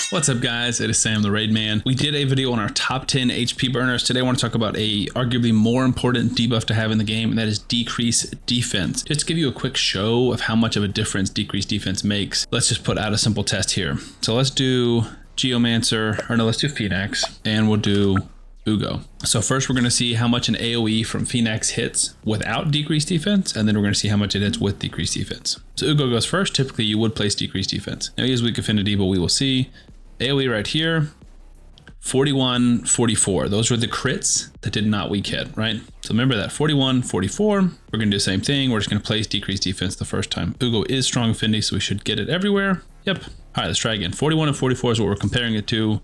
What's up guys, it is Sam the Raid Man. We did a video on our top 10 HP burners. Today I want to talk about a arguably more important debuff to have in the game, and that is decrease defense. Just to give you a quick show of how much of a difference decrease defense makes, let's just put out a simple test here. So let's do Geomancer, or no, let's do Phoenix, and we'll do Ugo. So first we're going to see how much an AoE from Phoenix hits without decrease defense, and then we're going to see how much it hits with decrease defense. So Ugo goes first. Typically you would place decrease defense. Now he has weak affinity, but we will see. AoE right here, 41, 44. Those were the crits that did not weak hit, right? So remember that 41, 44. We're going to do the same thing. We're just going to place decrease defense the first time. Ugo is strong affinity, so we should get it everywhere. Yep. All right, let's try again. 41 and 44 is what we're comparing it to.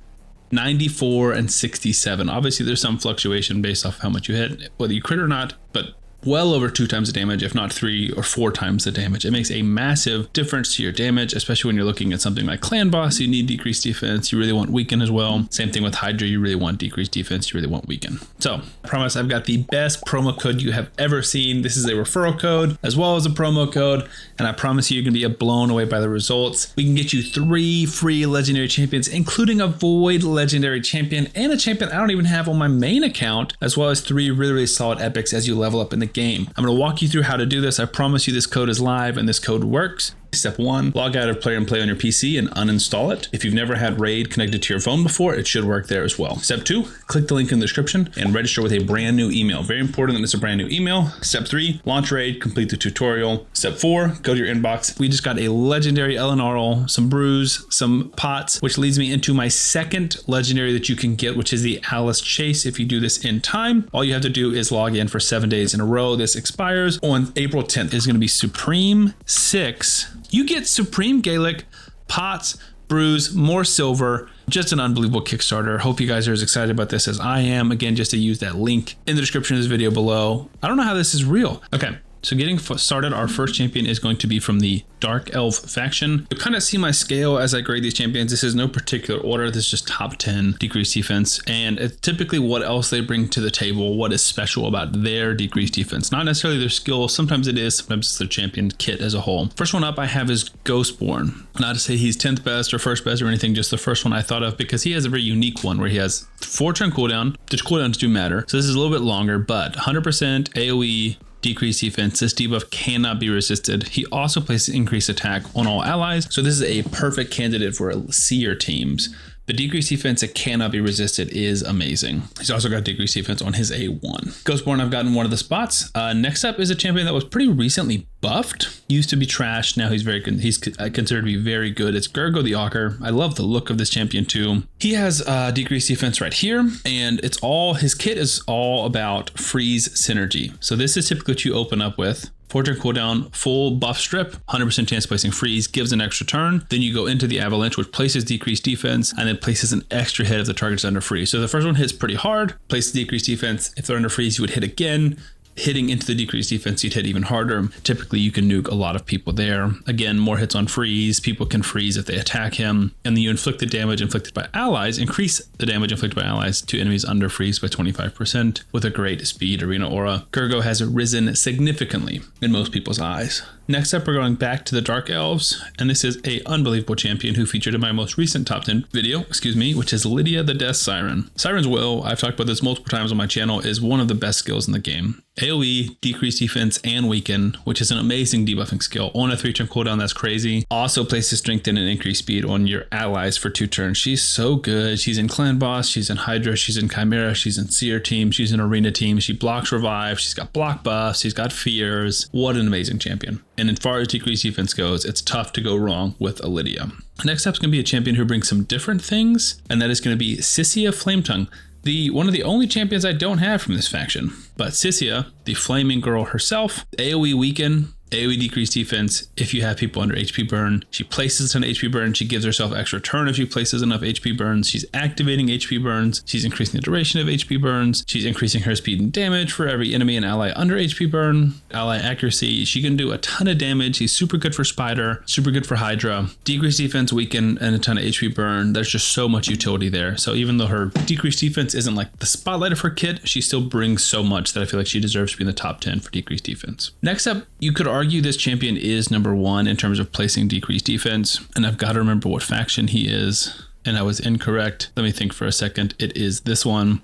94 and 67. Obviously there's some fluctuation based off how much you hit, whether you crit or not, but well over 2 times the damage, if not 3 or 4 times the damage. It makes a massive difference to your damage, especially when you're looking at something like Clan Boss. You need decreased defense. You really want weaken as well. Same thing with Hydra. You really want decreased defense. You really want weaken. So I promise I've got the best promo code you have ever seen. This is a referral code as well as a promo code, and I promise you're going to be blown away by the results. We can get you 3 free legendary champions, including a void legendary champion and a champion I don't even have on my main account, as well as 3 really solid epics as you level up in the game. I'm going to walk you through how to do this. I promise you this code is live and this code works. Step 1, log out of Play and Play on your PC and uninstall it. If you've never had Raid connected to your phone before, it should work there as well. Step 2, click the link in the description and register with a brand new email. Very important that it's a brand new email. Step 3, launch Raid, complete the tutorial. Step 4, go to your inbox. We just got a legendary LNRL, some brews, some pots, which leads me into my second legendary that you can get, which is the Alice Chase. If you do this in time, all you have to do is log in for 7 days in a row. This expires on April 10th. It's going to be Supreme 6. You get Supreme Gaelic, pots, brews, more silver. Just an unbelievable Kickstarter. Hope you guys are as excited about this as I am. Again, just to use that link in the description of this video below. I don't know how this is real. Okay. So getting started, our first champion is going to be from the Dark Elf faction. You'll kind of see my scale as I grade these champions. This is no particular order. This is just top 10 decrease defense. And it's typically what else they bring to the table, what is special about their decrease defense. Not necessarily their skill. Sometimes it is, sometimes it's their champion kit as a whole. First one up I have is Ghostborn. Not to say he's 10th best or first best or anything, just the first one I thought of because he has a very unique one where he has 4 turn cooldown. The cooldowns do matter. So this is a little bit longer, but 100% AoE, decrease defense. This debuff cannot be resisted. He also places increased attack on all allies. So this is a perfect candidate for seer teams. The decrease defense that cannot be resisted is amazing. He's also got decrease defense on his A1. Ghostborn I've gotten one of the spots. Next up is a champion that was pretty recently buffed. Used to be trashed. Now he's very good. He's considered to be very good. It's Gergo the Augur. I love the look of this champion too. He has decrease defense right here, and it's all, his kit is all about freeze synergy. So this is typically what you open up with. 4 turn cooldown, full buff strip, 100% chance placing freeze, gives an extra turn. Then you go into the avalanche, which places decreased defense and then places an extra hit if the target's under freeze. So the first one hits pretty hard, places decreased defense. If they're under freeze, you would hit again. Hitting into the decreased defense, you'd hit even harder. Typically, you can nuke a lot of people there. Again, more hits on freeze. People can freeze if they attack him. And then you inflict the damage inflicted by allies, increase the damage inflicted by allies to enemies under freeze by 25% with a great speed arena aura. Gergo has risen significantly in most people's eyes. Next up, we're going back to the Dark Elves, and this is a unbelievable champion who featured in my most recent top 10 video, which is Lydia the Death Siren. Siren's Will, I've talked about this multiple times on my channel, is one of the best skills in the game. AoE, decrease defense, and weaken, which is an amazing debuffing skill. On a 3 turn cooldown, that's crazy. Also places strengthen and increased speed on your allies for 2 turns. She's so good. She's in Clan Boss, she's in Hydra, she's in Chimera, she's in Seer team, she's in Arena team. She blocks revive, she's got block buffs, she's got fears. What an amazing champion. And as far as decrease defense goes, it's tough to go wrong with a Lydia. Next up is going to be a champion who brings some different things, and that is going to be Sissia Flametongue. One of the only champions I don't have from this faction. But Sissia, the flaming girl herself, AoE weaken, AoE decrease defense if you have people under HP burn. She places a ton of HP burn. She gives herself extra turn if she places enough HP burns. She's activating HP burns. She's increasing the duration of HP burns. She's increasing her speed and damage for every enemy and ally under HP burn. Ally accuracy. She can do a ton of damage. She's super good for Spider, super good for Hydra. Decrease defense, weaken, and a ton of HP burn. There's just so much utility there. So even though her decrease defense isn't like the spotlight of her kit, she still brings so much that I feel like she deserves to be in the top 10 for decrease defense. Next up, you could argue this champion is number 1 in terms of placing decreased defense, and I've got to remember what faction he is. and I was incorrect. Let me think for a second. It is this one.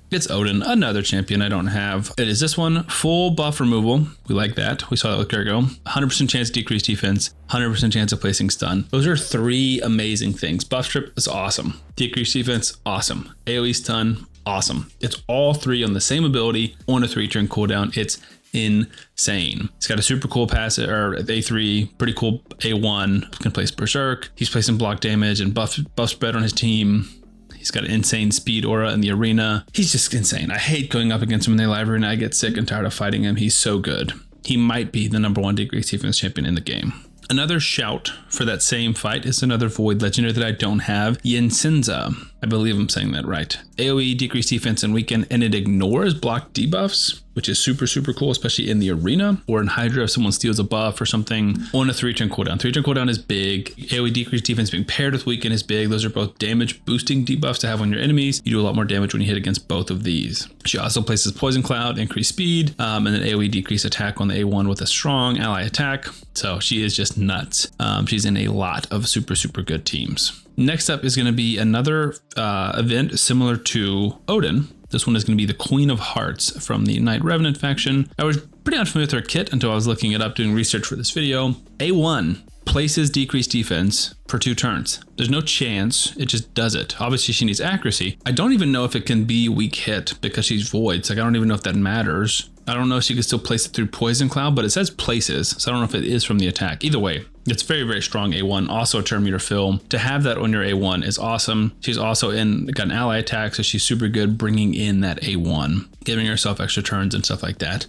It's Odin, another champion I don't have. It is this one, full buff removal. We like that. We saw that with Gergo. 100% chance to decrease defense, 100% chance of placing stun. Those are 3 amazing things. Buff strip is awesome. Decrease defense, awesome. AoE stun, awesome. It's all 3 on the same ability on a 3-turn cooldown. It's insane. He's got a super cool pass or A3, pretty cool A1, can place Berserk. He's placing block damage and buff spread on his team. He's got an insane speed aura in the arena. He's just insane. I hate going up against him in the live arena. I get sick and tired of fighting him. He's so good. He might be the #1 decrease defense champion in the game. Another shout for that same fight is another Void Legendary that I don't have, Yensinza. I believe I'm saying that right. AoE, decrease defense and weaken, and it ignores block debuffs, which is super, super cool, especially in the arena or in Hydra if someone steals a buff or something on a 3-turn cooldown. 3-turn cooldown is big. AoE decrease defense being paired with weaken is big. Those are both damage boosting debuffs to have on your enemies. You do a lot more damage when you hit against both of these. She also places Poison Cloud, increase speed, and then AoE decrease attack on the A1 with a strong ally attack. So she is just nuts. She's in a lot of super, super good teams. Next up is going to be another event similar to Odin. This one is going to be the Queen of Hearts from the Knight Revenant faction. I was pretty unfamiliar with her kit until I was looking it up doing research for this video. A1 places decreased defense for 2 turns. There's no chance, it just does it. Obviously she needs accuracy. I don't even know if it can be weak hit because she's void. So I don't even know if that matters. I don't know if she can still place it through Poison Cloud, but it says places. So I don't know if it is from the attack. Either way, it's very, very strong A1. Also a turn meter fill. To have that on your A1 is awesome. She's also got an ally attack, so she's super good bringing in that A1, giving herself extra turns and stuff like that.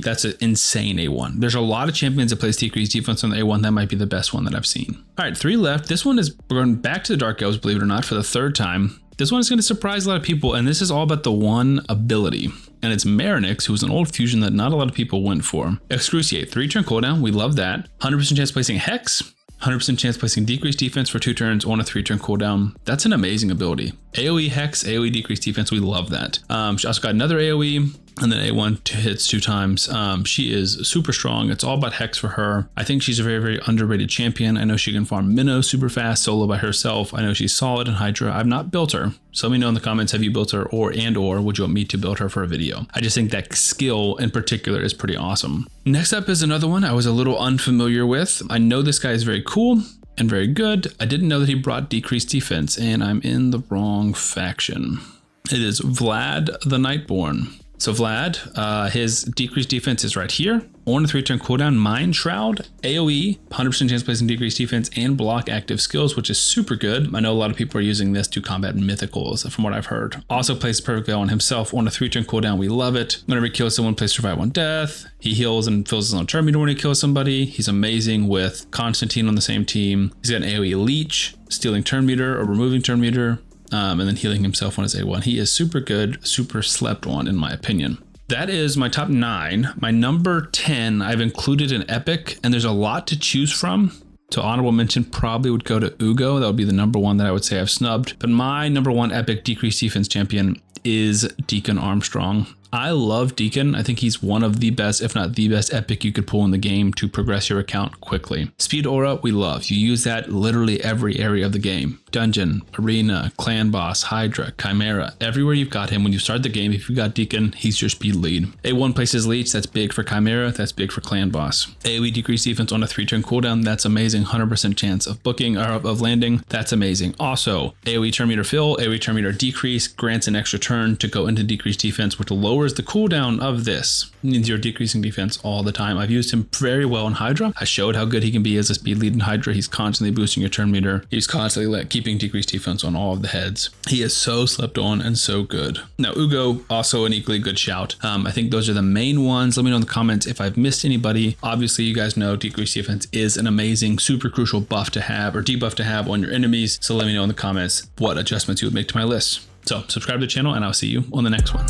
That's an insane A1. There's a lot of champions that place decreased defense on the A1. That might be the best one that I've seen. All right, 3 left. This one is, we're going back to the Dark Elves, believe it or not, for the 3rd time. This one is going to surprise a lot of people, and this is all about the one ability. And it's Marinix, who's an old fusion that not a lot of people went for. Excruciate, 3-turn cooldown, we love that. 100% chance placing Hex, 100% chance placing decreased defense for 2 turns on a 3-turn cooldown. That's an amazing ability. AoE Hex, AoE decreased defense, we love that. She also got another AoE, and then A1 hits 2 times. She is super strong. It's all about Hex for her. I think she's a very, very underrated champion. I know she can farm minnows super fast solo by herself. I know she's solid in Hydra. I've not built her. So let me know in the comments, have you built her or would you want me to build her for a video? I just think that skill in particular is pretty awesome. Next up is another one I was a little unfamiliar with. I know this guy is very cool and very good. I didn't know that he brought decreased defense, and I'm in the wrong faction. It is Vlad the Nightborn. So Vlad, his decreased defense is right here. On a 3-turn cooldown, Mind Shroud, AoE, 100% chance placing decreased defense, and block active skills, which is super good. I know a lot of people are using this to combat mythicals, from what I've heard. Also plays perfectly on himself on a 3-turn cooldown. We love it. Whenever he kills someone, plays Survive 1 Death. He heals and fills his own turn meter when he kills somebody. He's amazing with Constantine on the same team. He's got an AoE Leech, stealing turn meter or removing turn meter. And then healing himself on his A1. He is super good, super slept on in my opinion. That is my top 9. My number 10, I've included an epic, and there's a lot to choose from. So honorable mention probably would go to Ugo. That would be the number 1 that I would say I've snubbed. But my number 1 epic decreased defense champion is Deacon Armstrong. I love Deacon. I think he's one of the best, if not the best epic you could pull in the game to progress your account quickly. Speed aura, we love. You use that literally every area of the game. Dungeon, arena, clan boss, Hydra, Chimera. Everywhere you've got him, when you start the game, if you've got Deacon, he's your speed lead. A1 places Leech, that's big for Chimera, that's big for clan boss. AoE decreased defense on a 3-turn cooldown, that's amazing. 100% chance of booking or of landing, that's amazing. Also, AoE turn meter fill, AoE turn meter decrease, grants an extra turn to go into decreased defense, which lowers the cooldown of this. It means you're decreasing defense all the time. I've used him very well in Hydra. I showed how good he can be as a speed lead in Hydra. He's constantly boosting your turn meter. He's constantly keeping decreased defense on all of the heads. He is so slept on and so good. Now, Ugo, also an equally good shout. I think those are the main ones. Let me know in the comments if I've missed anybody. Obviously, you guys know decreased defense is an amazing, super crucial buff to have or debuff to have on your enemies. So let me know in the comments what adjustments you would make to my list. So subscribe to the channel and I'll see you on the next one.